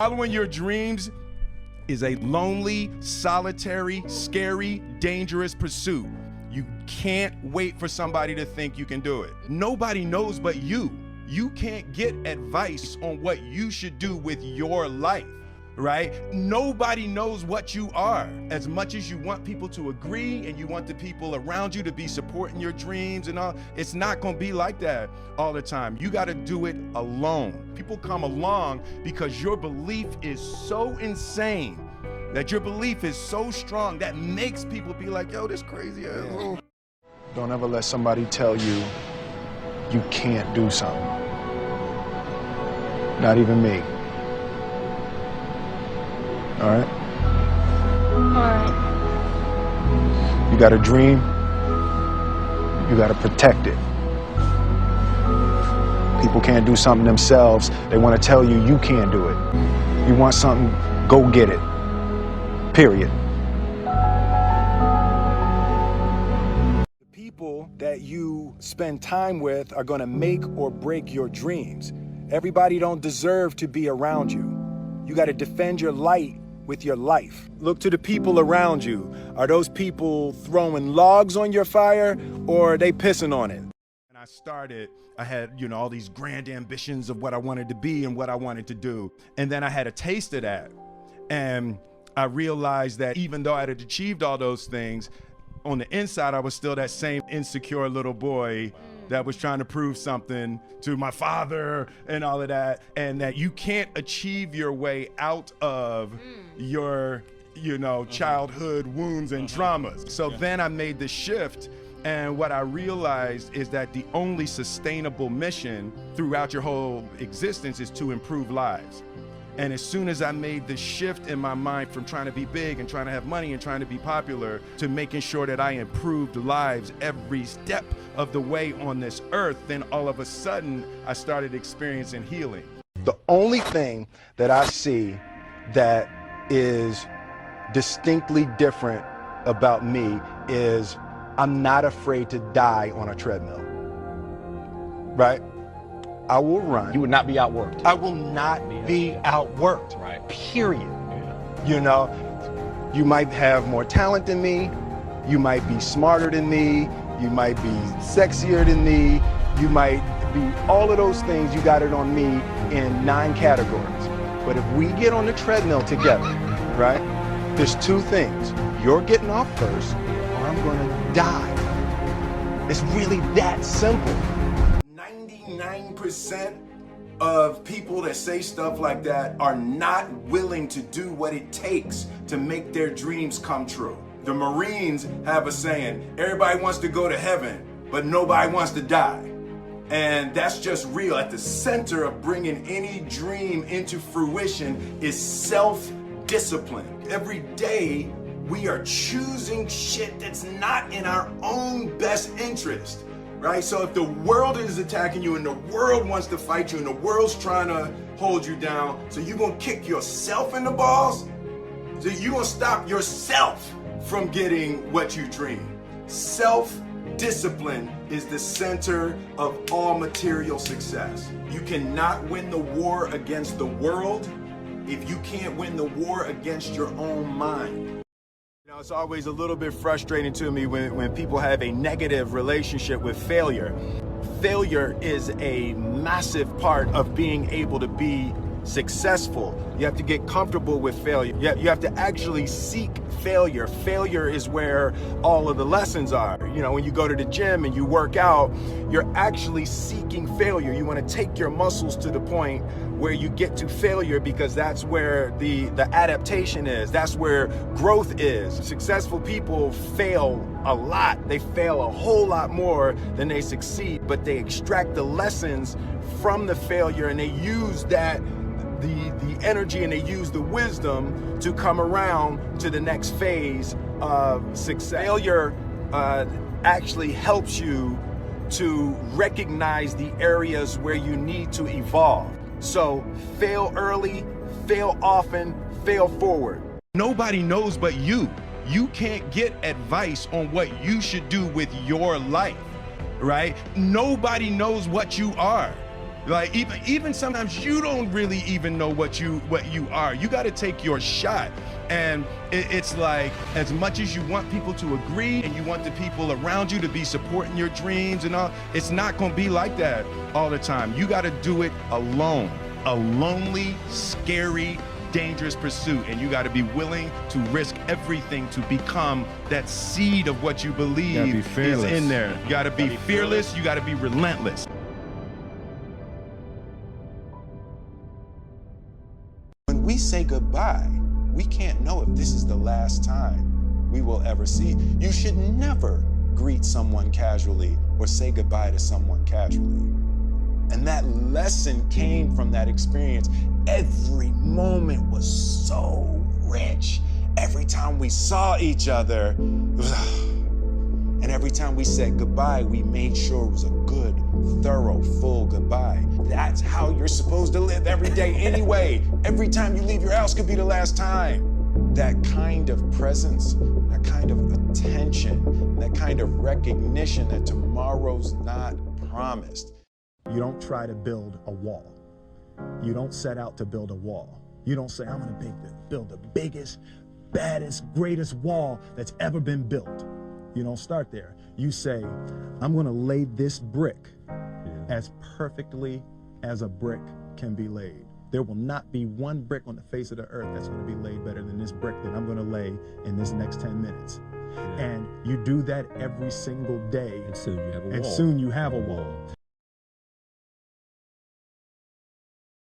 Following your dreams is a lonely, solitary, scary, dangerous pursuit. You can't wait for somebody to think you can do it. Nobody knows but you. You can't get advice on what you should do with your life, right? Nobody knows what you are. As much as you want people to agree and you want the people around you to be supporting your dreams and all, it's not gonna be like that all the time. You gotta do it alone. People come along because your belief is so insane, that your belief is so strong that makes people be like, yo, this crazy ass. Don't ever let somebody tell you you can't do something. Not even me. All right? All right. You got a dream, you got to protect it. People can't do something themselves. They want to tell you you can't do it. You want something, go get it. Period. The people that you spend time with are going to make or break your dreams. Everybody don't deserve to be around you. You got to defend your light with your life. Look to the people around you. Are those people throwing logs on your fire, or are they pissing on it? When I started, I had, all these grand ambitions of what I wanted to be and what I wanted to do. And then I had a taste of that. And I realized that even though I had achieved all those things, on the inside, I was still that same insecure little boy that was trying to prove something to my father and all of that, and that you can't achieve your way out of your, childhood wounds and traumas. So then I made the shift, and what I realized is that the only sustainable mission throughout your whole existence is to improve lives. And as soon as I made the shift in my mind from trying to be big and trying to have money and trying to be popular to making sure that I improved lives every step of the way on this earth, then all of a sudden I started experiencing healing. The only thing that I see that is distinctly different about me is I'm not afraid to die on a treadmill, right? I will run. You would not be outworked. I will not be outworked. Right. Period. Yeah. You might have more talent than me. You might be smarter than me. You might be sexier than me. You might be all of those things. You got it on me in 9 categories. But if we get on the treadmill together, right, there's 2 things. You're getting off first, or I'm going to die. It's really that simple. 99% of people that say stuff like that are not willing to do what it takes to make their dreams come true. The Marines have a saying, everybody wants to go to heaven, but nobody wants to die. And that's just real. At the center of bringing any dream into fruition is self-discipline. Every day, we are choosing shit that's not in our own best interest. Right? So if the world is attacking you and the world wants to fight you and the world's trying to hold you down, so you're going to kick yourself in the balls? So you're going to stop yourself from getting what you dream. Self-discipline is the center of all material success. You cannot win the war against the world if you can't win the war against your own mind. It's always a little bit frustrating to me when people have a negative relationship with failure. Failure is a massive part of being able to be successful. You have to get comfortable with failure. You have to actually seek failure. Failure is where all of the lessons are. When you go to the gym and you work out, you're actually seeking failure. You want to take your muscles to the point where you get to failure, because that's where the adaptation is. That's where growth is. Successful people fail a lot. They fail a whole lot more than they succeed, but they extract the lessons from the failure and they use that the energy and they use the wisdom to come around to the next phase of success. Failure actually helps you to recognize the areas where you need to evolve. So fail early, fail often, fail forward. Nobody knows but you. You can't get advice on what you should do with your life, right? Nobody knows what you are. Like even sometimes you don't really even know what you are. You got to take your shot. And it's like, as much as you want people to agree and you want the people around you to be supporting your dreams and all, it's not going to be like that all the time. You got to do it alone. A lonely, scary, dangerous pursuit, and you got to be willing to risk everything to become that seed of what you believe is in there. You got to be fearless. You got to be relentless. When we say goodbye, we can't know if this is the last time we will ever see. You should never greet someone casually or say goodbye to someone casually. And that lesson came from that experience. Every moment was so rich. Every time we saw each other, and every time we said goodbye, we made sure it was a good, thorough, full goodbye. That's how you're supposed to live every day anyway. Every time you leave your house could be the last time. That kind of presence, that kind of attention, that kind of recognition that tomorrow's not promised. You don't try to build a wall. You don't set out to build a wall. You don't say, I'm gonna build the biggest, baddest, greatest wall that's ever been built. You don't start there. You say, I'm gonna lay this brick as perfectly as a brick can be laid. There will not be one brick on the face of the earth that's gonna be laid better than this brick that I'm gonna lay in this next 10 minutes. And you do that every single day. And soon you have a wall. And soon you have a wall.